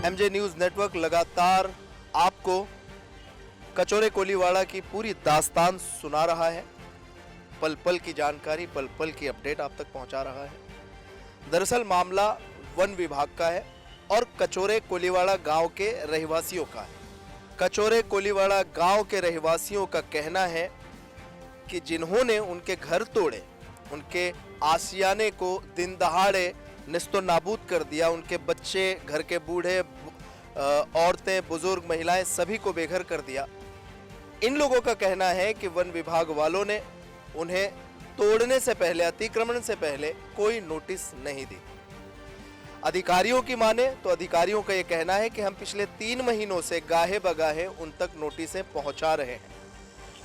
MJ news network लगातार आपको कचौरे कोलीवाड़ा की पूरी दास्तान सुना रहा है। पल पल की जानकारी, पल पल की अपडेट आप तक पहुंचा रहा है। दरअसल मामला वन विभाग का है और कचौरे कोलीवाड़ा गांव के रहवासियों का है। कचौरे कोलीवाड़ा गांव के रहवासियों का कहना है कि जिन्होंने उनके घर तोड़े, उनके आशियाने को दिन दहाड़े निस्तो नाबूद कर दिया, उनके बच्चे, घर के बूढ़े, औरतें, बुजुर्ग, महिलाएं सभी को बेघर कर दिया, इन लोगों का कहना है कि वन विभाग वालों ने उन्हें तोड़ने से पहले, अतिक्रमण से पहले कोई नोटिस नहीं दी। अधिकारियों की माने तो अधिकारियों का यह कहना है कि हम पिछले 3 महीनों से गाहे बगाहे उन तक नोटिसें पहुंचा रहे हैं,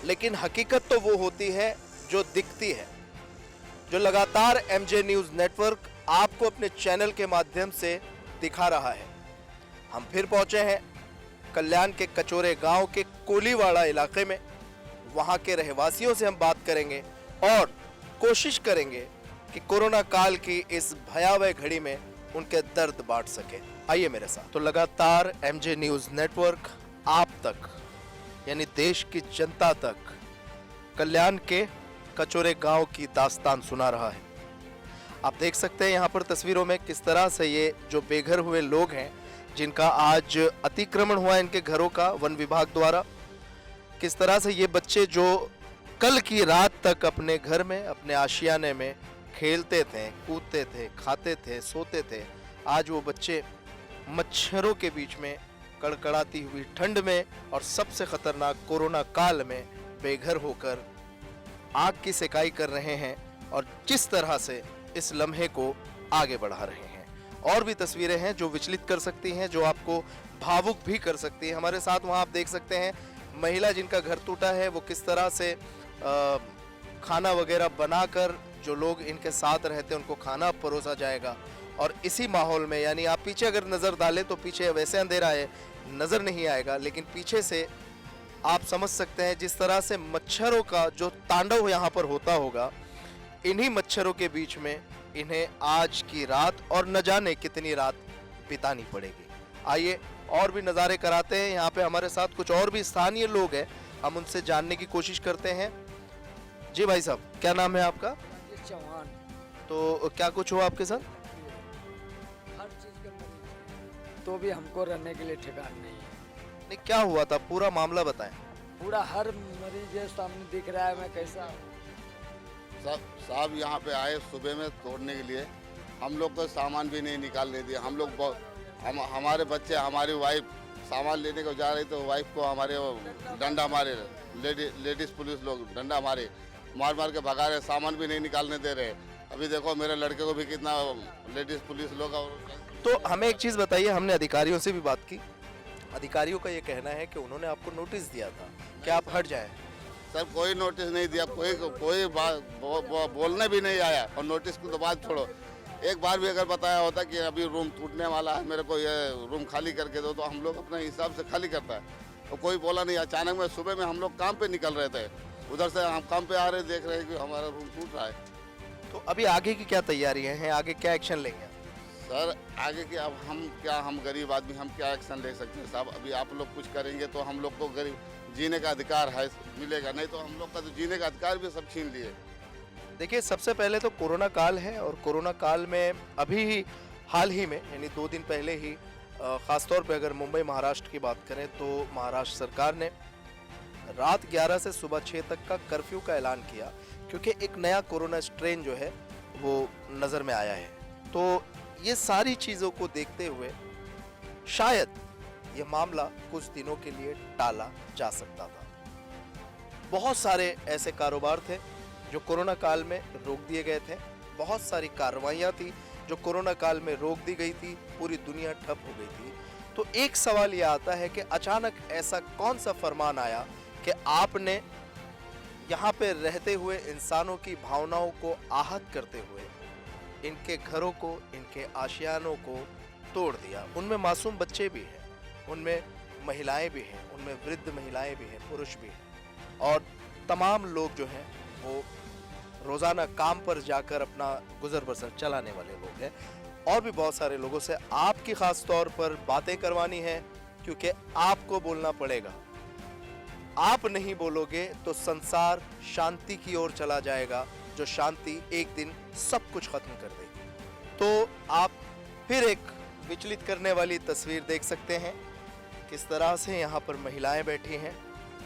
लेकिन हकीकत तो वो होती है जो दिखती है, जो लगातार एमजे न्यूज नेटवर्क आपको अपने चैनल के माध्यम से दिखा रहा है। हम फिर पहुंचे हैं कल्याण के कचौरे गांव के कोलीवाड़ा इलाके में। वहां के रहवासियों से हम बात करेंगे और कोशिश करेंगे कि कोरोना काल की इस भयावह घड़ी में उनके दर्द बांट सके। आइए मेरे साथ। तो लगातार एमजे न्यूज नेटवर्क आप तक, यानी देश की जनता तक, कल्याण के कचौरे गांव की दास्तान सुना रहा है। आप देख सकते हैं यहाँ पर तस्वीरों में किस तरह से ये जो बेघर हुए लोग हैं, जिनका आज अतिक्रमण हुआ इनके घरों का वन विभाग द्वारा, किस तरह से ये बच्चे जो कल की रात तक अपने घर में, अपने आशियाने में खेलते थे, कूदते थे, खाते थे, सोते थे, आज वो बच्चे मच्छरों के बीच में, कड़कड़ाती हुई ठंड में और सबसे खतरनाक कोरोना काल में बेघर होकर आग की सेकाई कर रहे हैं और जिस तरह से इस लम्हे को आगे बढ़ा रहे हैं। और भी तस्वीरें हैं जो विचलित कर सकती हैं, जो आपको भावुक भी कर सकती है। हमारे साथ वहां आप देख सकते हैं महिला जिनका घर टूटा है, वो किस तरह से खाना वगैरह बनाकर जो लोग इनके साथ रहते हैं उनको खाना परोसा जाएगा। और इसी माहौल में, यानी आप पीछे अगर नज़र डालें तो पीछे वैसे अंधेरा है, नज़र नहीं आएगा, लेकिन पीछे से आप समझ सकते हैं जिस तरह से मच्छरों का जो तांडव यहाँ पर होता होगा। इन्हीं मच्छरों के बीच में इन्हें आज की रात और न जाने कितनी रात बितानी पड़ेगी। आइए और भी नज़ारे कराते हैं। यहाँ पे हमारे साथ कुछ और भी स्थानीय लोग हैं, हम उनसे जानने की कोशिश करते हैं। जी भाई साहब, क्या नाम है आपका? चौहान। तो क्या कुछ हुआ आपके साथ? हर चीज के मरीज, तो भी हमको रहने के लिए ठिकाना नहीं है। नहीं, क्या हुआ था, पूरा मामला बताएं। पूरा हर मरीज है सामने दिख रहा है, मैं कैसा। साहब यहाँ पे आए सुबह में तोड़ने के लिए, हम लोग को सामान भी नहीं निकालने दिया। हम लोग हमारे बच्चे, हमारी वाइफ सामान लेने को जा रही तो वाइफ को हमारे डंडा मारे, लेडीज पुलिस लोग डंडा मारे, मार मार के भगा रहे, सामान भी नहीं निकालने दे रहे। अभी देखो मेरे लड़के को भी कितना लेडीज पुलिस लोग। तो हमें एक चीज़ बताइए, हमने अधिकारियों से भी बात की, अधिकारियों का ये कहना है कि उन्होंने आपको नोटिस दिया था कि आप हट जाएं। सर कोई नोटिस नहीं दिया, कोई बात बोलने भी नहीं आया। और नोटिस की तो बात छोड़ो, एक बार भी अगर बताया होता कि अभी रूम टूटने वाला है, मेरे को ये रूम खाली करके दो, तो हम लोग अपने हिसाब से खाली करता है। तो कोई बोला नहीं। अचानक में सुबह में हम लोग काम पे निकल रहे थे, उधर से हम काम पे आ रहे, देख रहे हैं कि हमारा रूम टूट रहा है। तो अभी आगे की क्या तैयारियां हैं, आगे क्या एक्शन लेंगे? सर आगे की अब हम गरीब आदमी, हम क्या एक्शन ले सकते हैं साहब? अभी आप लोग कुछ करेंगे तो हम लोग को गरीब जीने का अधिकार है, मिलेगा, नहीं तो हम लोग का तो जीने का अधिकार भी सब छीन लिए। देखिए, सबसे पहले तो कोरोना काल है और कोरोना काल में अभी ही हाल ही में, यानी 2 दिन पहले ही, ख़ासतौर पे अगर मुंबई महाराष्ट्र की बात करें तो महाराष्ट्र सरकार ने रात 11 से सुबह 6 तक का कर्फ्यू का ऐलान किया, क्योंकि एक नया कोरोना स्ट्रेन जो है वो नज़र में आया है। तो ये सारी चीज़ों को देखते हुए शायद ये मामला कुछ दिनों के लिए टाला जा सकता था। बहुत सारे ऐसे कारोबार थे जो कोरोना काल में रोक दिए गए थे, बहुत सारी कार्रवाइयाँ थी जो कोरोना काल में रोक दी गई थी, पूरी दुनिया ठप हो गई थी। तो एक सवाल ये आता है कि अचानक ऐसा कौन सा फरमान आया कि आपने यहाँ पे रहते हुए इंसानों की भावनाओं को आहत करते हुए इनके घरों को, इनके आशियानों को तोड़ दिया। उनमें मासूम बच्चे भी हैं, उनमें महिलाएं भी हैं, उनमें वृद्ध महिलाएं भी हैं, पुरुष भी हैं, और तमाम लोग जो हैं वो रोज़ाना काम पर जाकर अपना गुजर बसर चलाने वाले लोग हैं। और भी बहुत सारे लोगों से आपकी खास तौर पर बातें करवानी है, क्योंकि आपको बोलना पड़ेगा। आप नहीं बोलोगे तो संसार शांति की ओर चला जाएगा, जो शांति एक दिन सब कुछ खत्म कर देगी। तो आप फिर एक विचलित करने वाली तस्वीर देख सकते हैं, किस तरह से यहाँ पर महिलाएं बैठी हैं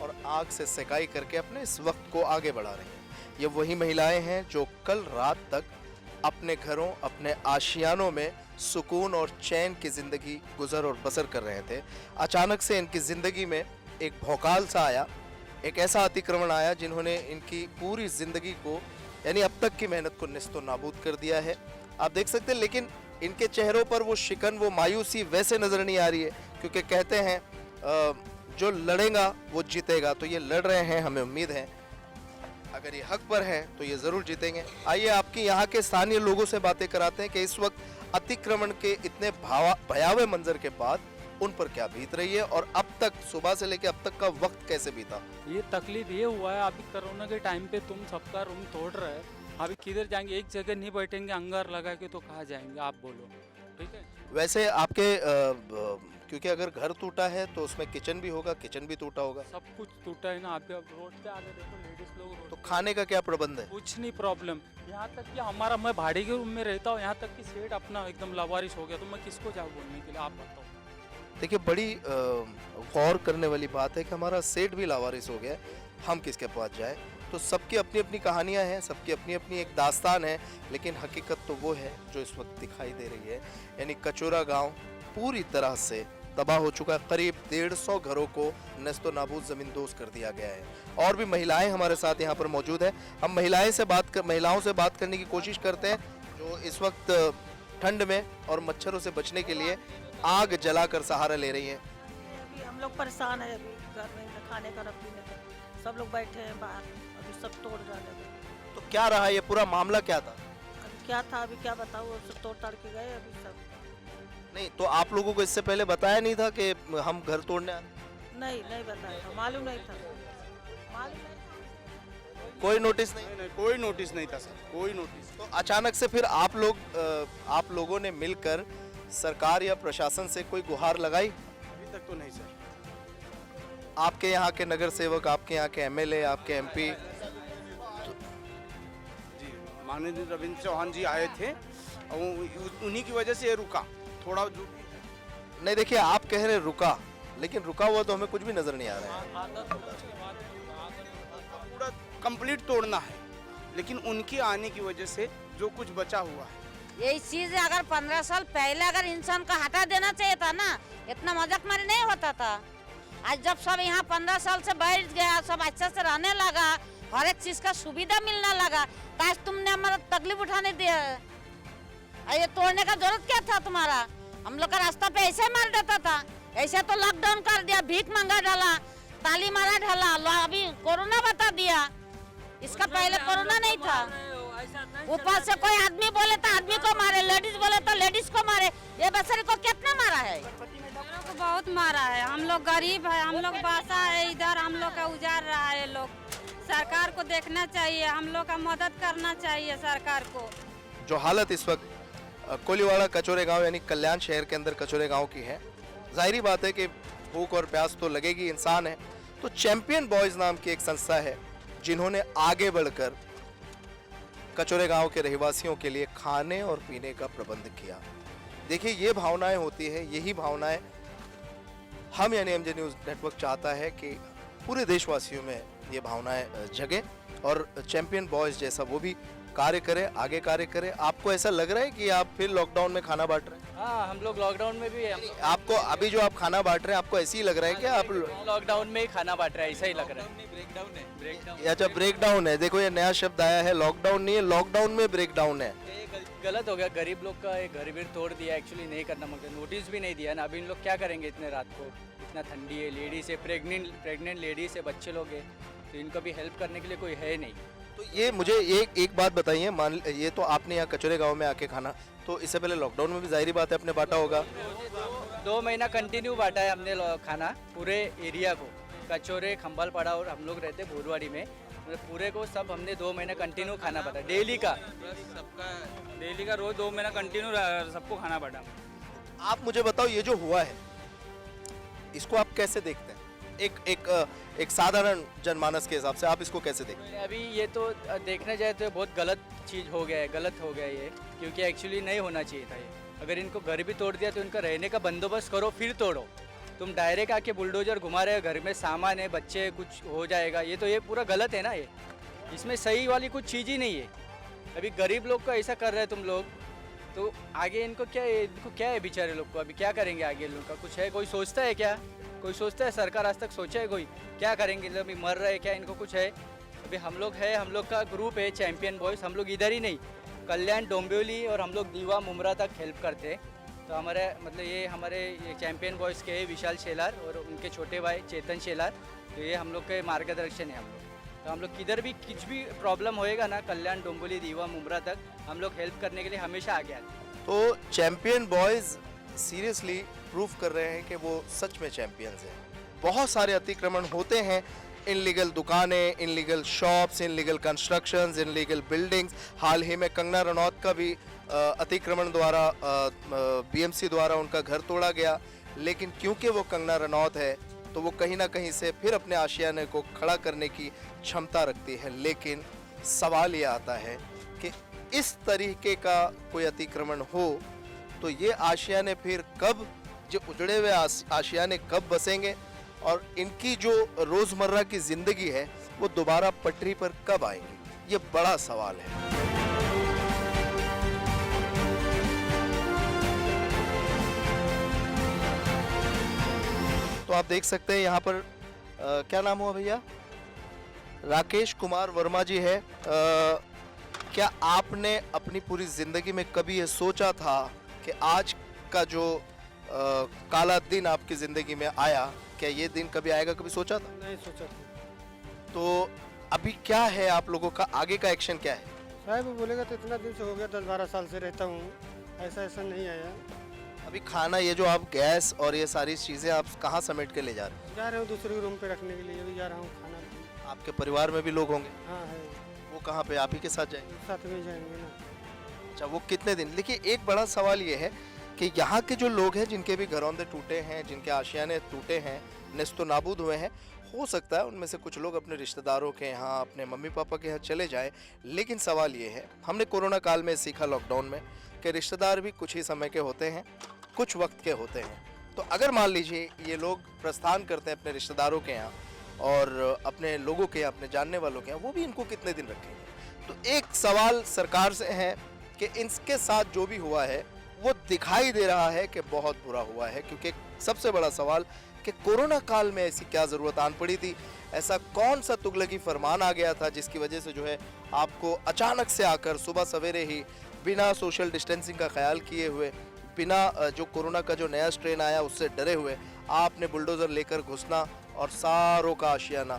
और आग से सेकाई करके अपने इस वक्त को आगे बढ़ा रही हैं। ये वही महिलाएं हैं जो कल रात तक अपने घरों, अपने आशियानों में सुकून और चैन की जिंदगी गुजर और बसर कर रहे थे। अचानक से इनकी जिंदगी में एक भौकाल सा आया, एक ऐसा अतिक्रमण आया जिन्होंने इनकी पूरी जिंदगी को, यानी अब तक की मेहनत को निस्तो नाबूद कर दिया है। आप देख सकते हैं, लेकिन इनके चेहरों पर वो शिकन, वो मायूसी वैसे नजर नहीं आ रही है, क्योंकि कहते हैं जो लड़ेगा वो जीतेगा। तो ये लड़ रहे हैं, हमें उम्मीद है अगर ये हक पर हैं तो ये जरूर जीतेंगे। आइए आपकी यहाँ के स्थानीय लोगों से बातें कराते हैं कि इस वक्त अतिक्रमण के इतने भयावह मंजर के बाद उन पर क्या बीत रही है और अब तक, सुबह से लेकर अब तक का वक्त कैसे बीता। ये तकलीफ ये हुआ है, अभी कोरोना के टाइम पे तुम सबका रूम तोड़ रहे हैं, अभी किधर जाएंगे, एक जगह नहीं बैठेंगे अंगार लगा के तो कहाँ जाएंगे आप बोलो, ठीक है। वैसे आपके क्योंकि अगर घर टूटा है तो उसमें किचन भी होगा, किचन भी टूटा होगा, सब कुछ टूटा है ना। आप रोड पे आगे देखो, लेडीज लोग रोड तो पे- खाने का क्या प्रबंध है। कुछ नहीं प्रॉब्लम, यहाँ तक कि हमारा, मैं भाड़े के रूम में रहता हूँ, यहाँ तक कि सेठ अपना एकदम लावारिश हो गया, तो मैं किसको जाऊँ बोलने के लिए, आप बताओ। देखिए, बड़ी गौर करने वाली बात है कि हमारा सेठ भी लावारिस हो गया है, हम किसके पास जाए। तो सबकी अपनी अपनी कहानियां हैं, सबकी अपनी अपनी एक दास्तान है, लेकिन हकीकत तो वो है जो इस वक्त दिखाई दे रही है। यानी कचोरा गांव पूरी तरह से तबाह हो चुका है, करीब 150 घरों को नस्तो नाबूद ज़मींदोज़ कर दिया गया है। और भी महिलाएं हमारे साथ यहाँ पर मौजूद है, हम महिलाओं से बात करने की कोशिश करते हैं, जो इस वक्त ठंड में और मच्छरों से बचने के लिए आग जलाकर सहारा ले रही हैं। अभी हम लोग परेशान है, अभी घर में न खाने का, न पीने का, सब लोग बैठे हैं बाहर, अभी सब तोड़ डाले गए। तो क्या रहा, ये पूरा मामला क्या था। अभी क्या था, अभी क्या बताऊँ, सब तोड़ ताड़ के गए अभी सब। नहीं तो आप लोगों को इससे पहले बताया नहीं था कि हम घर तोड़ने नहीं बताया था, मालूम नहीं था, मालूम नहीं था। कोई नोटिस नहीं। नहीं, कोई नोटिस नहीं था सर, कोई नोटिस। तो अचानक से फिर आप लोगों ने मिलकर सरकार या प्रशासन से कोई गुहार लगाई। अभी तक तो नहीं सर। आपके यहाँ के नगर सेवक, आपके यहाँ के एमएलए, आपके एमपी। जी, माननीय रविंद्र चौहान जी आए थे और उन्हीं की वजह से ये रुका थोड़ा जो। नहीं देखिए, आप कह रहे रुका, लेकिन रुका हुआ तो हमें कुछ भी नजर नहीं आ रहा है। पूरा कंप्लीट तोड़ना है, लेकिन उनके आने की वजह से जो कुछ बचा हुआ है। यही चीज अगर 15 साल पहले अगर इंसान को हटा देना चाहिए था ना, इतना मजाक मारी नहीं होता था। आज जब सब यहाँ 15 साल से बैठ गया, सब अच्छे से रहने लगा, हर एक चीज का सुविधा मिलने लगा, तो आज तुमने हमारा तकलीफ उठाने दिया। ये तोड़ने का जरूरत क्या था तुम्हारा। हम लोग का रास्ता पे ऐसे मार देता था, ऐसे तो लॉकडाउन कर दिया, भीख मंगा डाला, ताली मारा ढाला, अभी कोरोना बता दिया। इसका पहले कोरोना नहीं था। ऊपर से कोई आदमी बोले तो आदमी को मारे, लेडीज बोले तो लेडीज को मारे। ये बसरी को कितना मारा है। को बहुत मारा है। हम लोग गरीब है, हम लोग बासा है, इधर हम लोग का उजाड़ रहा है। लोग सरकार को देखना चाहिए, हम लोग का मदद करना चाहिए सरकार को। जो हालत इस वक्त कोलीवाड़ा कचोरे गांव यानी कल्याण शहर के अंदर कचोरे गांव की है, जाहिर बात है कि भूख और प्यास तो लगेगी, इंसान है। तो चैंपियन बॉयज नाम की एक संस्था है जिन्होंने आगे बढ़कर कचोरे गांव के रहवासियों के लिए खाने और पीने का प्रबंध किया। देखिए, ये भावनाएं होती है, यही भावनाएं हम यानी एमजे न्यूज़ नेटवर्क चाहता है कि पूरे देशवासियों में ये भावनाएं जगे और चैंपियन बॉयज जैसा वो भी कार्य करे, आगे कार्य करे। आपको ऐसा लग रहा है कि आप फिर लॉकडाउन में खाना बांट रहे हैं? हाँ, हम लोग लॉकडाउन में भी आपको अभी जो आप खाना बांट रहे हैं, आपको ऐसे ही लग रहा है क्या आप लॉकडाउन में ही खाना बांट रहे हैं, ऐसा ही लग रहा है। ब्रेकडाउन है, ब्रेकडाउन। अच्छा, ब्रेकडाउन है। देखो, ये नया शब्द आया है, लॉकडाउन नहीं है, लॉकडाउन में ब्रेकडाउन है। ये गलत हो गया, गरीब लोग का एक घर भी तोड़ दिया, एक्चुअली नहीं करना, मगर नोटिस भी नहीं दिया ना। अभी इन लोग क्या करेंगे इतने रात को, इतना ठंडी है, लेडीज है, प्रेग्नेंट लेडीज है, बच्चे लोग हैं, तो इनको भी हेल्प करने के लिए कोई है नहीं। तो ये मुझे एक बात बताइए, मान ये तो आपने यहाँ कचोरे गांव में आके खाना, तो इससे पहले लॉकडाउन में भी जाहिर बात है आपने बांटा होगा। 2 महीना कंटिन्यू बांटा है हमने खाना पूरे एरिया को। कचोरे, खंबालपाड़ा और हम लोग रहते भोरवाड़ी में, मतलब पूरे को सब हमने 2 महीना कंटिन्यू खाना पड़ा डेली का। सबका डेली का रोज 2 महीना कंटिन्यू सबको खाना पड़ा। आप मुझे बताओ, ये जो हुआ है इसको आप कैसे देखते हैं? एक साधारण जनमानस के हिसाब से आप इसको कैसे देखते हैं? अभी ये तो देखने जाए तो बहुत गलत चीज़ हो गया है, गलत हो गया ये, क्योंकि एक्चुअली नहीं होना चाहिए था ये। अगर इनको घर भी तोड़ दिया तो इनका रहने का बंदोबस्त करो फिर तोड़ो। तुम डायरेक्ट आके बुलडोजर घुमा रहे हो, घर में सामान है, बच्चे कुछ हो जाएगा, ये तो ये पूरा गलत है ना। ये इसमें सही वाली कुछ चीज़ ही नहीं है। अभी गरीब लोग को ऐसा कर रहे हैं तुम लोग, तो आगे इनको क्या है बेचारे लोग को? अभी क्या करेंगे आगे? लोग का कुछ है? कोई सोचता है क्या? कोई सोचता है? सरकार आज तक सोचा है कोई? क्या करेंगे? अभी मर रहे क्या? इनको कुछ है? अभी हम लोग का ग्रुप है चैम्पियन बॉयज़, हम लोग इधर ही नहीं, कल्याण, डोंबिवली और हम लोग दीवा मुमरा तक हेल्प करते हैं। तो हमारे मतलब ये चैम्पियन बॉयज़ के विशाल शेलार और उनके छोटे भाई चेतन शेलार, तो ये हम लोग के मार्गदर्शन है। हम लोग तो हम लोग किधर भी कुछ भी प्रॉब्लम होएगा ना, कल्याण, डोंबिवली, दीवा मुमरा तक हम लोग हेल्प करने के लिए हमेशा आगे आते हैं। तो चैंपियन बॉयज सीरियसली प्रूव कर रहे हैं कि वो सच में चैंपियंस हैं। बहुत सारे अतिक्रमण होते हैं, इनलीगल दुकानें, illegal shops, illegal constructions, illegal buildings. हाल ही में कंगना रनौत का भी अतिक्रमण द्वारा बीएमसी द्वारा उनका घर तोड़ा गया, लेकिन क्योंकि वो कंगना रनौत है तो वो कहीं ना कहीं से फिर अपने आशियाने को खड़ा करने की क्षमता रखती है। लेकिन सवाल ये आता है कि इस तरीके का कोई अतिक्रमण हो तो ये आशियाने फिर कब, जो उजड़े हुए आशियाने कब बसेंगे और इनकी जो रोज़मर्रा की ज़िंदगी है वो दोबारा पटरी पर कब आएंगी, ये बड़ा सवाल है। तो आप देख सकते हैं यहाँ पर क्या नाम हुआ भैया? राकेश कुमार वर्मा जी है। क्या आपने अपनी पूरी ज़िंदगी में कभी ये सोचा था कि आज का जो काला दिन आपकी ज़िंदगी में आया, क्या ये दिन कभी आएगा? कभी सोचा था? नहीं सोचा था। तो अभी क्या है आप लोगों का आगे का एक्शन क्या है? साहब वो बोलेगा तो इतना दिन से हो गया, 10-12 साल से रहता हूँ, ऐसा नहीं आया। अभी खाना, ये जो आप गैस और ये सारी चीज़ें आप कहाँ समेट के ले जा रहे हैं? जा रहे हूँ दूसरे रूम पे रखने के लिए, अभी जा रहा हूँ खाना। आपके परिवार में भी लोग होंगे? हाँ है। वो कहाँ पे, आप ही के साथ जाएंगे? साथ में जाएंगे ना। अच्छा, वो कितने दिन? देखिए, एक बड़ा सवाल ये है कि यहाँ के जो लोग हैं जिनके भी घरौंदे टूटे हैं, जिनके आशियाने टूटे हैं, नेस्तो नाबूद हुए हैं, हो सकता है उनमें से कुछ लोग अपने रिश्तेदारों के यहाँ, अपने मम्मी पापा के यहाँ चले जाएं। लेकिन सवाल ये है, हमने कोरोना काल में सीखा लॉकडाउन में कि रिश्तेदार भी कुछ ही समय के होते हैं, कुछ वक्त के होते हैं। तो अगर मान लीजिए ये लोग प्रस्थान करते हैं अपने रिश्तेदारों के यहाँ और अपने लोगों के यहाँ, अपने जानने वालों के यहाँ, वो भी इनको कितने दिन रखेंगे? तो एक सवाल सरकार से है कि इनके साथ जो भी हुआ है वो दिखाई दे रहा है कि बहुत बुरा हुआ है। क्योंकि सबसे बड़ा सवाल कि कोरोना काल में ऐसी क्या ज़रूरत आन पड़ी थी, ऐसा कौन सा तुगलकी फरमान आ गया था जिसकी वजह से जो है आपको अचानक से आकर सुबह सवेरे ही बिना सोशल डिस्टेंसिंग का ख्याल किए हुए, बिना जो कोरोना का जो नया स्ट्रेन आया उससे डरे हुए, आपने बुलडोज़र लेकर घुसना और सारों का आशियाना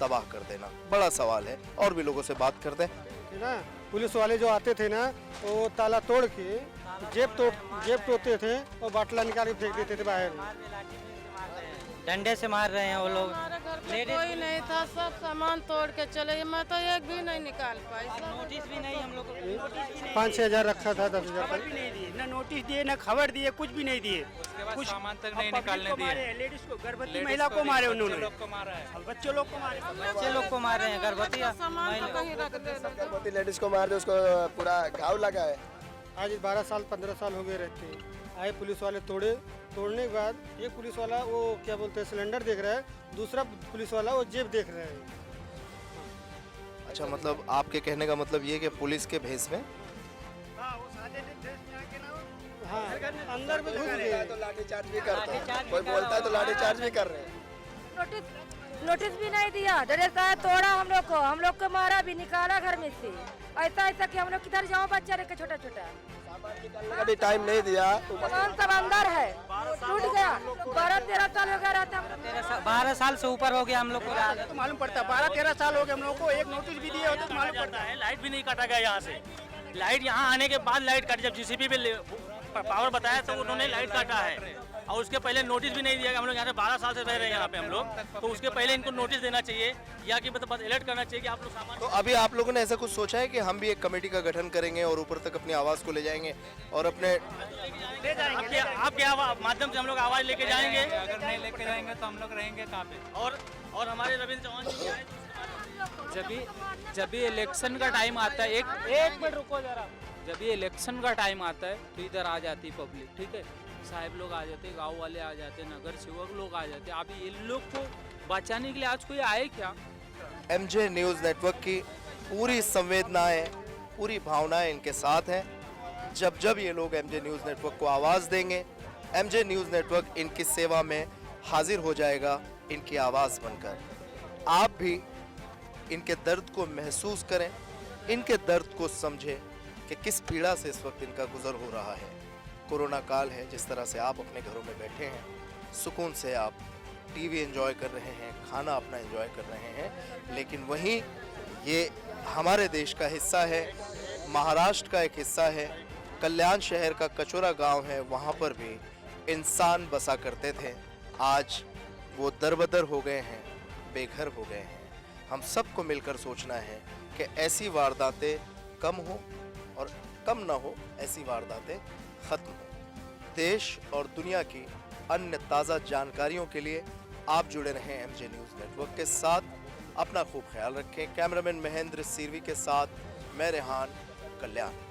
तबाह कर देना। बड़ा सवाल है। और भी लोगों से बात करते हैं ना। पुलिस वाले जो आते थे ना, वो ताला तोड़ के जेब तोड़ते थे और बाटला निकाल के फेंक देते थे बाहर। डंडे से मार रहे हैं वो लोग। हमारे घर पे कोई नहीं था, सब सामान तोड़ के चले। मैं तो एक भी नहीं निकाल पाई। नोटिस भी नहीं हम लोग को। 5-6 हज़ार रखा था, 10 हज़ार खबर भी नहीं दिए, ना नोटिस दिए, ना खबर दिए, कुछ भी नहीं दिए। कुछ सामान तक नहीं निकालने दिए। लेडीज को, गर्भवती महिला को मारे उन्होंने, बच्चों लोग को मारे, बच्चे लोग को मारे हैं, गर्भवती गर्भवती लेडीज को मार दे, उसको पूरा घाव लगा है। आज 12 साल 15 साल हो गए रहते। आए पुलिस वाले तोड़ने के बाद एक पुलिस वाला वो क्या बोलते हैं सिलेंडर देख रहा है, दूसरा पुलिस वाला वो जेब देख रहा है। अच्छा, मतलब आपके कहने का मतलब ये कि पुलिस के भेस में अंदर में घुस गए तो लाठी चार्ज भी करते हैं, कोई बोलता है तो लाठी चार्ज भी कर रहे हैं। नोटिस भी नहीं दिया, डरे तोड़ा हम लोग को मारा भी, निकाला घर में से। ऐसा कि हम लोग किधर जाओ, बच्चा रखे छोटा छोटा, कभी टाइम नहीं दिया। सामान सब अंदर है, टूट गया। 12-13 साल हो गया रहता, 12 साल से ऊपर हो गया हम लोग को। तो मालूम पड़ता है 12-13 साल हो गए हम लोग को, एक नोटिस भी दिए होते तो मालूम पड़ता है। लाइट भी नहीं काटा गया यहाँ से। लाइट यहाँ आने के बाद लाइट काटी, जब जीसीबी पे पावर बताया तो उन्होंने लाइट काटा है। और उसके पहले नोटिस भी नहीं दिया गया। हम लोग यहाँ से 12 साल से रह रहे हैं यहाँ पे हम लोग, तो उसके पहले इनको नोटिस देना चाहिए या कि मतलब बस अलर्ट करना चाहिए कि आप लोग सामान। तो अभी आप लोगों ने ऐसा कुछ सोचा है कि हम भी एक कमेटी का गठन करेंगे और ऊपर तक अपनी आवाज़ को ले जाएंगे और अपने आपके माध्यम से हम लोग आवाज़ लेके जाएंगे। अगर नहीं लेके जाएंगे तो हम लोग रहेंगे कहाँ पे? और हमारे रविंद्र चौहान जी आए जब भी इलेक्शन का टाइम आता है, एक मिनट रुको जरा, जब ये इलेक्शन का टाइम आता है तो इधर आ जाती पब्लिक, ठीक है, साहब लोग आ जाते, गांव वाले आ जाते, नगर सेवक लोग आ जाते। अभी इन लोग को बचाने के लिए आज कोई आए क्या? एमजे न्यूज़ नेटवर्क की पूरी संवेदनाएं, पूरी भावनाएं इनके साथ हैं। जब जब ये लोग एमजे न्यूज़ नेटवर्क को आवाज़ देंगे, एमजे न्यूज़ नेटवर्क इनकी सेवा में हाजिर हो जाएगा इनकी आवाज़ बनकर। आप भी इनके दर्द को महसूस करें, इनके दर्द को समझें कि किस पीड़ा से इस वक्त इनका गुजर हो रहा है। कोरोना काल है, जिस तरह से आप अपने घरों में बैठे हैं, सुकून से आप टीवी एंजॉय कर रहे हैं, खाना अपना एंजॉय कर रहे हैं, लेकिन वहीं ये हमारे देश का हिस्सा है, महाराष्ट्र का एक हिस्सा है। कल्याण शहर का कचोरा गांव है, वहाँ पर भी इंसान बसा करते थे। आज वो दरबदर हो गए हैं, बेघर हो गए हैं। हम सबको मिलकर सोचना है कि ऐसी वारदातें कम हो और कम ना हो, ऐसी वारदातें खत्म हो। देश और दुनिया की अन्य ताज़ा जानकारियों के लिए आप जुड़े रहें एमजे न्यूज़ नेटवर्क के साथ। अपना खूब ख्याल रखें। कैमरामैन महेंद्र सिरवी के साथ मैं रेहान, कल्याण।